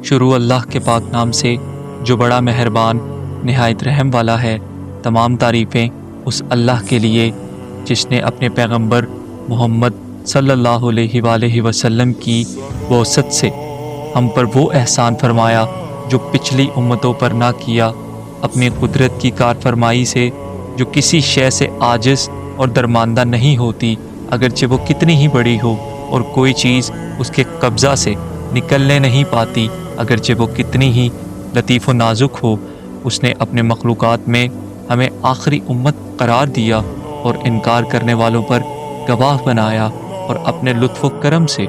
شروع اللہ کے پاک نام سے جو بڑا مہربان نہایت رحم والا ہے۔ تمام تعریفیں اس اللہ کے لیے جس نے اپنے پیغمبر محمد صلی اللہ علیہ وآلہ وسلم کی واسط سے ہم پر وہ احسان فرمایا جو پچھلی امتوں پر نہ کیا، اپنی قدرت کی کار فرمائی سے جو کسی شے سے عاجز اور درماندہ نہیں ہوتی، اگرچہ وہ کتنی ہی بڑی ہو، اور کوئی چیز اس کے قبضہ سے نکلنے نہیں پاتی، اگرچہ وہ کتنی ہی لطیف و نازک ہو۔ اس نے اپنے مخلوقات میں ہمیں آخری امت قرار دیا اور انکار کرنے والوں پر گواہ بنایا، اور اپنے لطف و کرم سے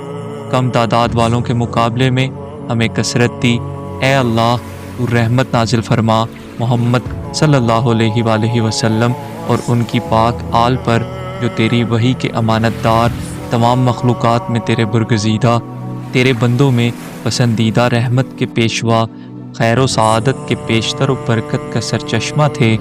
کم تعداد والوں کے مقابلے میں ہمیں کثرت دی۔ اے اللہ، تو رحمت نازل فرما محمد صلی اللہ علیہ وآلہ وسلم اور ان کی پاک آل پر جو تیری وحی کے امانت دار، تمام مخلوقات میں تیرے برگزیدہ، تیرے بندوں میں پسندیدہ، رحمت کے پیشوا، خیر و سعادت کے پیشتر و برکت کا سرچشمہ تھے۔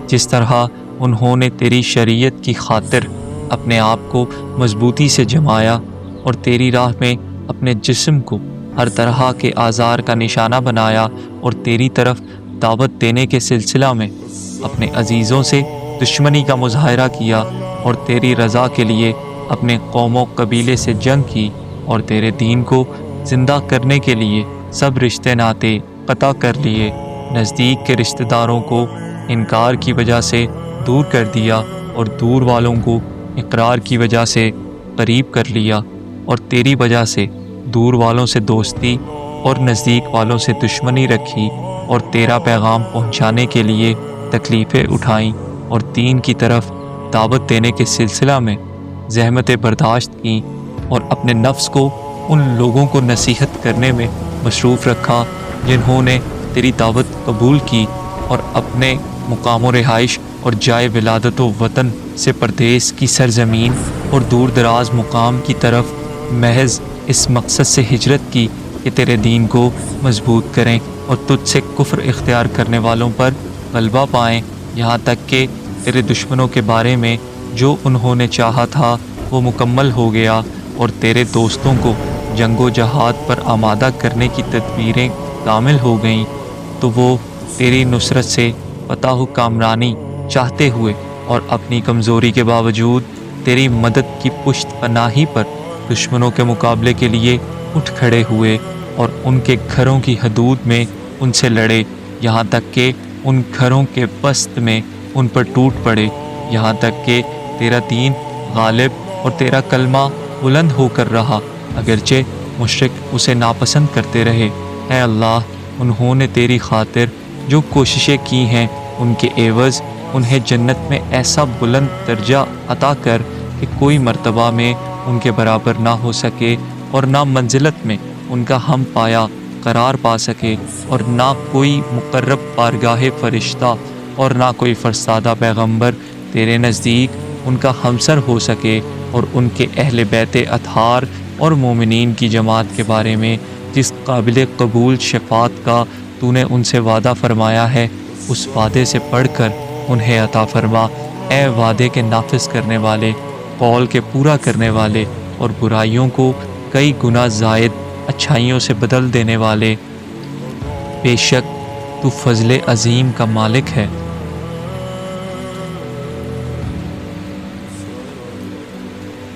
جس طرح انہوں نے تیری شریعت کی خاطر اپنے آپ کو مضبوطی سے جمایا اور تیری راہ میں اپنے جسم کو ہر طرح کے آزار کا نشانہ بنایا، اور تیری طرف دعوت دینے کے سلسلہ میں اپنے عزیزوں سے دشمنی کا مظاہرہ کیا، اور تیری رضا کے لیے اپنے قوم و قبیلے سے جنگ کی، اور تیرے دین کو زندہ کرنے کے لیے سب رشتے ناتے قطع کر لیے، نزدیک کے رشتہ داروں کو انکار کی وجہ سے دور کر دیا، اور دور والوں کو اقرار کی وجہ سے قریب کر لیا، اور تیری وجہ سے دور والوں سے دوستی اور نزدیک والوں سے دشمنی رکھی، اور تیرا پیغام پہنچانے کے لیے تکلیفیں اٹھائیں، اور دین کی طرف دعوت دینے کے سلسلہ میں زحمتیں برداشت کیں، اور اپنے نفس کو ان لوگوں کو نصیحت کرنے میں مصروف رکھا جنہوں نے تیری دعوت قبول کی، اور اپنے مقام و رہائش اور جائے ولادت و وطن سے پردیس کی سرزمین اور دور دراز مقام کی طرف محض اس مقصد سے ہجرت کی کہ تیرے دین کو مضبوط کریں اور تجھ سے کفر اختیار کرنے والوں پر غلبہ پائیں، یہاں تک کہ تیرے دشمنوں کے بارے میں جو انہوں نے چاہا تھا وہ مکمل ہو گیا، اور تیرے دوستوں کو جنگ و جہاد پر آمادہ کرنے کی تدبیریں کامل ہو گئیں، تو وہ تیری نصرت سے فتح و کامرانی چاہتے ہوئے اور اپنی کمزوری کے باوجود تیری مدد کی پشت پناہی پر دشمنوں کے مقابلے کے لیے اٹھ کھڑے ہوئے، اور ان کے گھروں کی حدود میں ان سے لڑے، یہاں تک کہ ان گھروں کے بست میں ان پر ٹوٹ پڑے، یہاں تک کہ تیرا دین غالب اور تیرا کلمہ بلند ہو کر رہا، اگرچہ مشرک اسے ناپسند کرتے رہے۔ اے اللہ، انہوں نے تیری خاطر جو کوششیں کی ہیں ان کے عوض انہیں جنت میں ایسا بلند درجہ عطا کر کہ کوئی مرتبہ میں ان کے برابر نہ ہو سکے، اور نہ منزلت میں ان کا ہم پایا قرار پا سکے، اور نہ کوئی مقرب بارگاہ فرشتہ اور نہ کوئی فرستادہ پیغمبر تیرے نزدیک ان کا ہمسر ہو سکے، اور ان کے اہل بیت اطہار اور مومنین کی جماعت کے بارے میں جس قابل قبول شفاعت کا تو نے ان سے وعدہ فرمایا ہے، اس وعدے سے بڑھ کر انہیں عطا فرما۔ اے وعدے کے نافذ کرنے والے، قول کے پورا کرنے والے، اور برائیوں کو کئی گنا زائد اچھائیوں سے بدل دینے والے، بے شک تو فضل عظیم کا مالک ہے۔